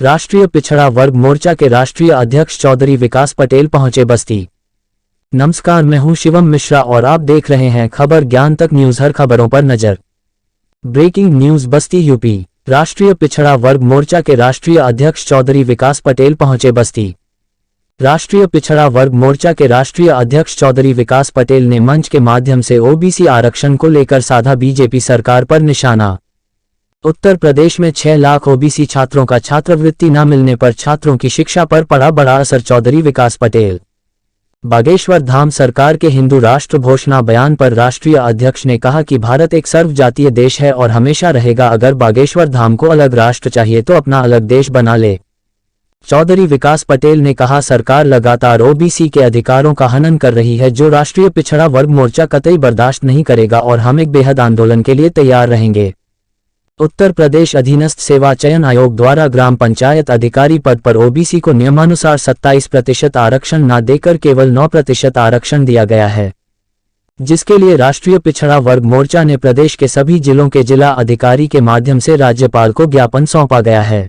राष्ट्रीय पिछड़ा वर्ग मोर्चा के राष्ट्रीय अध्यक्ष चौधरी विकास पटेल पहुंचे बस्ती। नमस्कार, मैं हूं शिवम मिश्रा और आप देख रहे हैं खबर ज्ञान तक न्यूज। हर खबरों पर नजर। Breaking news. बस्ती यूपी। राष्ट्रीय पिछड़ा वर्ग मोर्चा के राष्ट्रीय अध्यक्ष चौधरी विकास पटेल पहुंचे बस्ती। राष्ट्रीय पिछड़ा वर्ग मोर्चा के राष्ट्रीय अध्यक्ष चौधरी विकास पटेल ने मंच के माध्यम से ओबीसी आरक्षण को लेकर साधा बीजेपी सरकार पर निशाना। उत्तर प्रदेश में 6 लाख ओबीसी छात्रों का छात्रवृत्ति न मिलने पर छात्रों की शिक्षा पर पड़ा बड़ा असर। चौधरी विकास पटेल। बागेश्वर धाम सरकार के हिंदू राष्ट्र घोषणा बयान पर राष्ट्रीय अध्यक्ष ने कहा कि भारत एक सर्वजातीय देश है और हमेशा रहेगा। अगर बागेश्वर धाम को अलग राष्ट्र चाहिए तो अपना अलग देश बना ले। चौधरी विकास पटेल ने कहा, सरकार लगातार ओबीसी के अधिकारों का हनन कर रही है, जो राष्ट्रीय पिछड़ा वर्ग मोर्चा कतई बर्दाश्त नहीं करेगा और हम एक बेहद आंदोलन के लिए तैयार रहेंगे। उत्तर प्रदेश अधीनस्थ सेवा चयन आयोग द्वारा ग्राम पंचायत अधिकारी पद पर ओबीसी को नियमानुसार 27% आरक्षण न देकर केवल 9% आरक्षण दिया गया है, जिसके लिए राष्ट्रीय पिछड़ा वर्ग मोर्चा ने प्रदेश के सभी जिलों के जिला अधिकारी के माध्यम से राज्यपाल को ज्ञापन सौंपा गया है।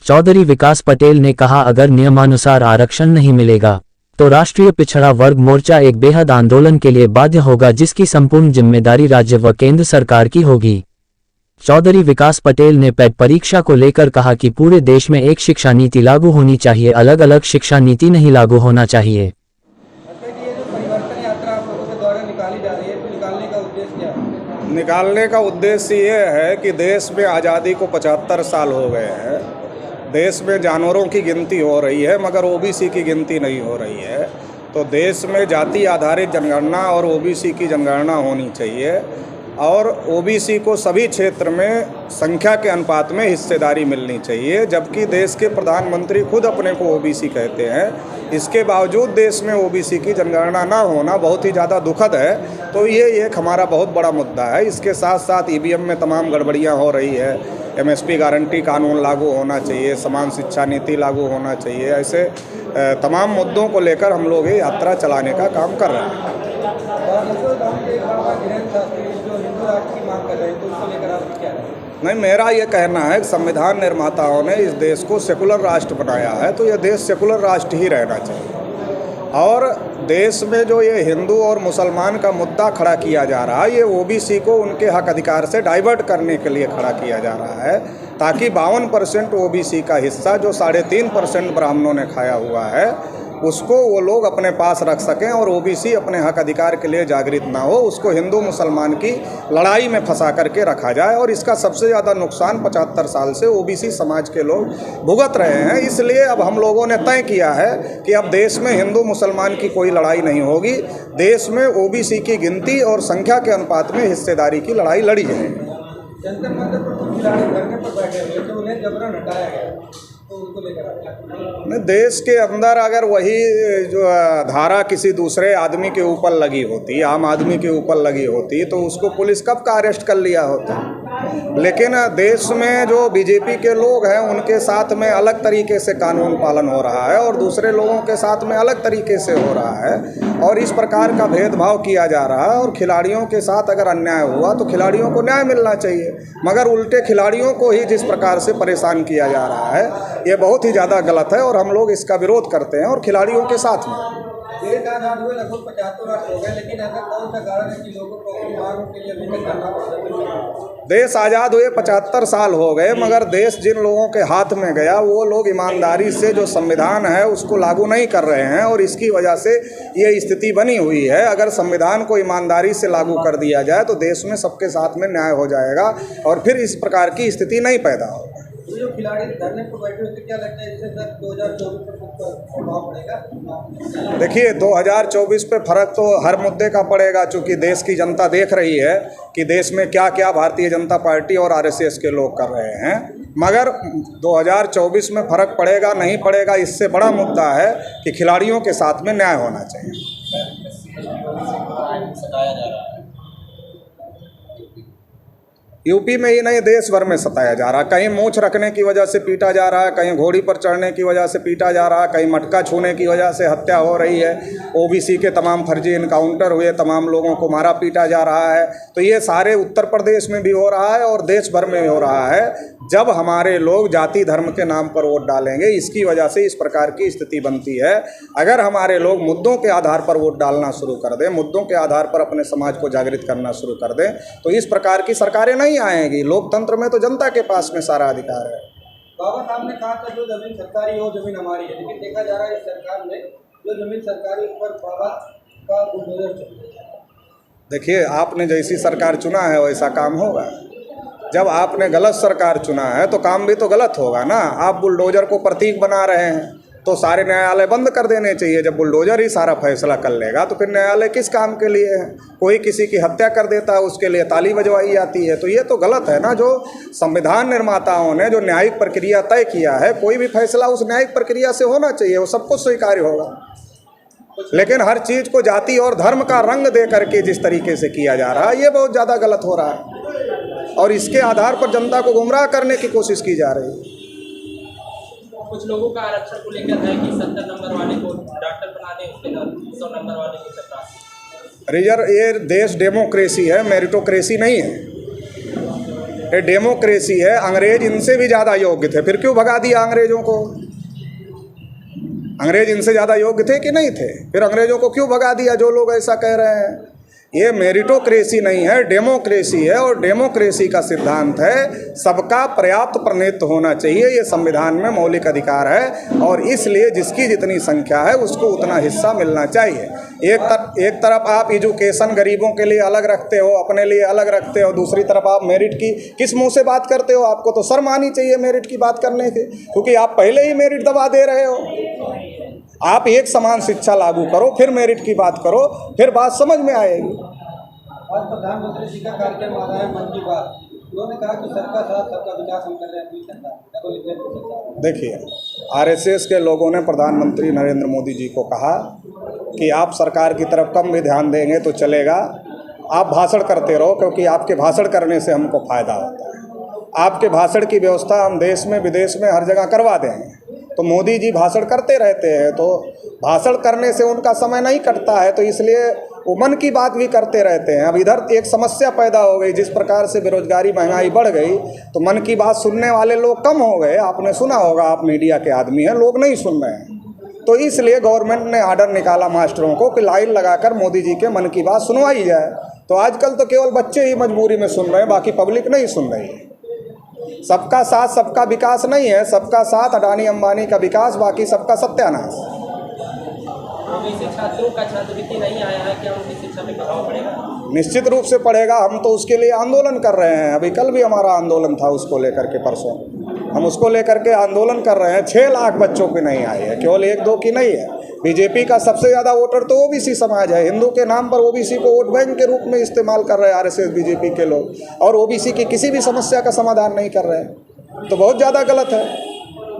चौधरी विकास पटेल ने कहा, अगर नियमानुसार आरक्षण नहीं मिलेगा तो राष्ट्रीय पिछड़ा वर्ग मोर्चा एक बेहद आंदोलन के लिए बाध्य होगा, जिसकी संपूर्ण जिम्मेदारी राज्य व केंद्र सरकार की होगी। चौधरी विकास पटेल ने पेट परीक्षा को लेकर कहा कि पूरे देश में एक शिक्षा नीति लागू होनी चाहिए, अलग अलग शिक्षा नीति नहीं लागू होना चाहिए। निकालने का उद्देश्य ये है कि देश में आज़ादी को 75 साल हो गए हैं। देश में जानवरों की गिनती हो रही है मगर ओबीसी की गिनती नहीं हो रही है। तो देश में जाति आधारित जनगणना और ओबीसी की जनगणना होनी चाहिए और ओबीसी को सभी क्षेत्र में संख्या के अनुपात में हिस्सेदारी मिलनी चाहिए। जबकि देश के प्रधानमंत्री खुद अपने को ओबीसी कहते हैं, इसके बावजूद देश में ओबीसी की जनगणना ना होना बहुत ही ज़्यादा दुखद है। तो ये एक हमारा बहुत बड़ा मुद्दा है। इसके साथ साथ ईवीएम में तमाम गड़बड़ियाँ हो रही है। एमएसपी गारंटी कानून लागू होना चाहिए, समान शिक्षा नीति लागू होना चाहिए। ऐसे तमाम मुद्दों को लेकर हम लोग ये यात्रा चलाने का काम कर रहे हैं। नहीं, मेरा ये कहना है कि संविधान निर्माताओं ने इस देश को सेकुलर राष्ट्र बनाया है, तो यह देश सेकुलर राष्ट्र ही रहना चाहिए। और देश में जो ये हिंदू और मुसलमान का मुद्दा खड़ा किया जा रहा है, ये ओबीसी को उनके हक अधिकार से डाइवर्ट करने के लिए खड़ा किया जा रहा है, ताकि 52% ओबीसी का हिस्सा जो 3.5% ब्राह्मणों ने खाया हुआ है उसको वो लोग अपने पास रख सकें और ओबीसी अपने हक अधिकार के लिए जागृत ना हो। उसको हिंदू मुसलमान की लड़ाई में फंसा करके रखा जाए और इसका सबसे ज़्यादा नुकसान 75 साल से ओबीसी समाज के लोग भुगत रहे हैं। इसलिए अब हम लोगों ने तय किया है कि अब देश में हिंदू मुसलमान की कोई लड़ाई नहीं होगी। देश में ओबीसी की गिनती और संख्या के अनुपात में हिस्सेदारी की लड़ाई लड़ी जाएगी। जंतर मंतर पर कुछ खिलाड़ी धरने पर बैठे हुए थे, उन्हें जबरन हटाया गया, तो उनको लेकर देश के अंदर अगर वही जो धारा किसी दूसरे आदमी के ऊपर लगी होती, आम आदमी के ऊपर लगी होती, तो उसको पुलिस कब का अरेस्ट कर लिया होता। लेकिन देश में जो बीजेपी के लोग हैं उनके साथ में अलग तरीके से कानून पालन हो रहा है और दूसरे लोगों के साथ में अलग तरीके से हो रहा है और इस प्रकार का भेदभाव किया जा रहा है। और खिलाड़ियों के साथ अगर अन्याय हुआ तो खिलाड़ियों को न्याय मिलना चाहिए, मगर उल्टे खिलाड़ियों को ही जिस प्रकार से परेशान किया जा रहा है ये बहुत ही ज़्यादा गलत है और हम लोग इसका विरोध करते हैं और खिलाड़ियों के साथ में। देश आज़ाद हुए लगभग 75 वर्ष हो गए, लेकिन ऐसा कौन सा कारण है कि लोगों को अपनी मांगों के लिए अभी तक करना पड़ता है? देश आज़ाद हुए 75 साल हो गए, मगर देश जिन लोगों के हाथ में गया वो लोग ईमानदारी से जो संविधान है उसको लागू नहीं कर रहे हैं और इसकी वजह से ये स्थिति बनी हुई है। अगर संविधान को ईमानदारी से लागू कर दिया जाए तो देश में सबके साथ में न्याय हो जाएगा और फिर इस प्रकार की स्थिति नहीं पैदा होगी। जो खिलाड़ी धरने पर बैठे हुए, क्या लगता है इससे 2024 पर प्रभाव पड़ेगा? देखिए, 2024 पे फर्क तो हर मुद्दे का पड़ेगा, चूँकि देश की जनता देख रही है कि देश में क्या क्या भारतीय जनता पार्टी और आरएसएस के लोग कर रहे हैं। मगर 2024 में फर्क पड़ेगा नहीं पड़ेगा, इससे बड़ा मुद्दा है कि खिलाड़ियों के साथ में न्याय होना चाहिए। यूपी में ही नहीं, देश भर में सताया जा रहा है। कहीं मूंछ रखने की वजह से पीटा जा रहा है, कहीं घोड़ी पर चढ़ने की वजह से पीटा जा रहा है, कहीं मटका छूने की वजह से हत्या हो रही है, ओबीसी के तमाम फर्जी इनकाउंटर हुए, तमाम लोगों को मारा पीटा जा रहा है। तो ये सारे उत्तर प्रदेश में भी हो रहा है और देश भर में हो रहा है। जब हमारे लोग जाति धर्म के नाम पर वोट डालेंगे, इसकी वजह से इस प्रकार की स्थिति बनती है। अगर हमारे लोग मुद्दों के आधार पर वोट डालना शुरू कर दें, मुद्दों के आधार पर अपने समाज को जागृत करना शुरू कर दें, तो इस प्रकार की सरकारें नहीं आएंगी। लोकतंत्र में तो जनता के पास में सारा अधिकार है। बाबा साहब ने कहा था जो जमीन सरकारी हो जमीन हमारी है, लेकिन देखा जा रहा है इस सरकार में जो जमीन सरकारी पर बाबा का बुलडोजर चल रहा है। देखिए, आपने जैसी सरकार चुना है वैसा काम होगा। जब आपने गलत सरकार चुना है तो काम भी तो गलत होगा ना। आप बुलडोजर को प्रतीक बना रहे हैं तो सारे न्यायालय बंद कर देने चाहिए। जब बुलडोजर ही सारा फैसला कर लेगा तो फिर न्यायालय किस काम के लिए है? कोई किसी की हत्या कर देता है उसके लिए ताली बजवाई जाती है, तो ये तो गलत है ना। जो संविधान निर्माताओं ने जो न्यायिक प्रक्रिया तय किया है, कोई भी फैसला उस न्यायिक प्रक्रिया से होना चाहिए, वो सबको स्वीकार्य होगा। लेकिन हर चीज़ को जाति और धर्म का रंग दे करके जिस तरीके से किया जा रहा है, ये बहुत ज़्यादा गलत हो रहा है और इसके आधार पर जनता को गुमराह करने की कोशिश की जा रही है। कुछ लोगों का आरक्षण को लेकर है कि 70 नंबर वाले को डॉक्टर बना दें, उसके बाद 100 नंबर वाले को सरकार। रिजर्व, ये देश डेमोक्रेसी है, मेरिटोक्रेसी नहीं है। ये डेमोक्रेसी है। अंग्रेज इनसे भी ज़्यादा योग्य थे, फिर क्यों भगा दिया अंग्रेजों को? अंग्रेज इनसे ज़्यादा योग्य थे कि नहीं थे? फिर अंग्रेजों को क्यों भगा दिया जो लोग ऐसा कह रहे हैं? ये मेरिटोक्रेसी नहीं है, डेमोक्रेसी है। और डेमोक्रेसी का सिद्धांत है सबका पर्याप्त प्रतिनिधित्व होना चाहिए। ये संविधान में मौलिक अधिकार है और इसलिए जिसकी जितनी संख्या है उसको उतना हिस्सा मिलना चाहिए। एक तरफ आप एजुकेशन गरीबों के लिए अलग रखते हो, अपने लिए अलग रखते हो, दूसरी तरफ आप मेरिट की किस मुंह से बात करते हो? आपको तो शर्म आनी चाहिए मेरिट की बात करने की, क्योंकि आप पहले ही मेरिट दबा दे रहे हो। आप एक समान शिक्षा लागू करो, फिर मेरिट की बात करो, फिर बात समझ में आएगी। आज प्रधानमंत्री जी का कार्यक्रम आ रहा है मन की बात, उन्होंने कहा कि सबका साथ सबका विकास हम कर रहे हैं। देखिए, आरएसएस के लोगों ने प्रधानमंत्री नरेंद्र मोदी जी को कहा कि आप सरकार की तरफ कम भी ध्यान देंगे तो चलेगा, आप भाषण करते रहो, क्योंकि आपके भाषण करने से हमको फ़ायदा होता है। आपके भाषण की व्यवस्था हम देश में विदेश में हर जगह करवा देंगे। तो मोदी जी भाषण करते रहते हैं, तो भाषण करने से उनका समय नहीं कटता है, तो इसलिए वो मन की बात भी करते रहते हैं। अब इधर एक समस्या पैदा हो गई, जिस प्रकार से बेरोजगारी महंगाई बढ़ गई तो मन की बात सुनने वाले लोग कम हो गए। आपने सुना होगा, आप मीडिया के आदमी हैं, लोग नहीं सुन रहे हैं। तो इसलिए गवर्नमेंट ने आर्डर निकाला मास्टरों को कि लाइन लगाकर मोदी जी के मन की बात सुनवाई जाए। तो आजकल तो केवल बच्चे ही मजबूरी में सुन रहे हैं, बाकी पब्लिक नहीं सुन रही है। सबका साथ सबका विकास नहीं है, सबका साथ अडानी अंबानी का विकास, बाकी सबका सत्यानाश। ओबीसी छात्रों का छात्रवृत्ति नहीं आया है, क्या उनकी शिक्षा पे प्रभाव पड़ेगा? निश्चित रूप से पड़ेगा। हम तो उसके लिए आंदोलन कर रहे हैं। अभी कल भी हमारा आंदोलन था उसको लेकर के, परसों हम उसको लेकर के आंदोलन कर रहे हैं। 6 लाख बच्चों की नहीं आई है, केवल 1-2 की नहीं है। बीजेपी का सबसे ज़्यादा वोटर तो ओबीसी समाज है। हिंदू के नाम पर ओबीसी को वोट बैंक के रूप में इस्तेमाल कर रहे हैं आरएसएस बीजेपी के लोग, और ओबीसी की किसी भी समस्या का समाधान नहीं कर रहे हैं, तो बहुत ज़्यादा गलत है।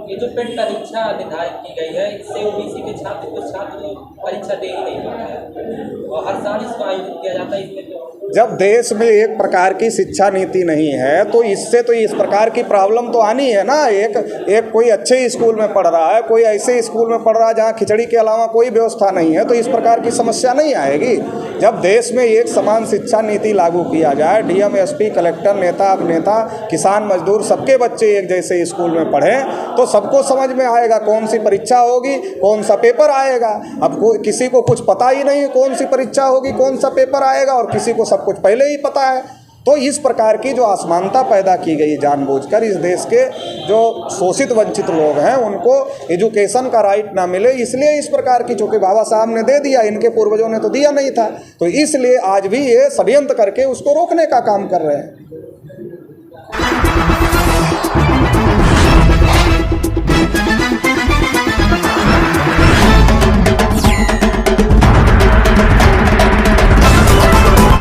ये जो पेट परीक्षा निर्धारित की गई है, इससे ओबीसी के छात्र कुछ छात्र परीक्षा दे ही नहीं पाते हैं और हर साल इसको आयोजित किया जाता है। इसमें जब देश में एक प्रकार की शिक्षा नीति नहीं है तो इससे तो इस प्रकार की प्रॉब्लम तो आनी है ना। एक कोई अच्छे स्कूल में पढ़ रहा है, कोई ऐसे स्कूल में पढ़ रहा है जहाँ खिचड़ी के अलावा कोई व्यवस्था नहीं है, तो इस प्रकार की समस्या नहीं आएगी। जब देश में एक समान शिक्षा नीति लागू किया जाए, डीएम एसपी कलेक्टर नेता अभिनेता किसान मजदूर सबके बच्चे एक जैसे स्कूल में पढ़ें, तो सबको समझ में आएगा कौन सी परीक्षा होगी, कौन सा पेपर आएगा। अब किसी को कुछ पता ही नहीं कौन सी परीक्षा होगी, कौन सा पेपर आएगा, और किसी को सब कुछ पहले ही पता है। तो इस प्रकार की जो असमानता पैदा की गई जानबूझकर, इस देश के जो शोषित वंचित लोग हैं उनको एजुकेशन का राइट ना मिले, इसलिए इस प्रकार की, चूँकि बाबा साहब ने दे दिया, इनके पूर्वजों ने तो दिया नहीं था, तो इसलिए आज भी ये षड्यंत्र करके उसको रोकने का काम कर रहे हैं।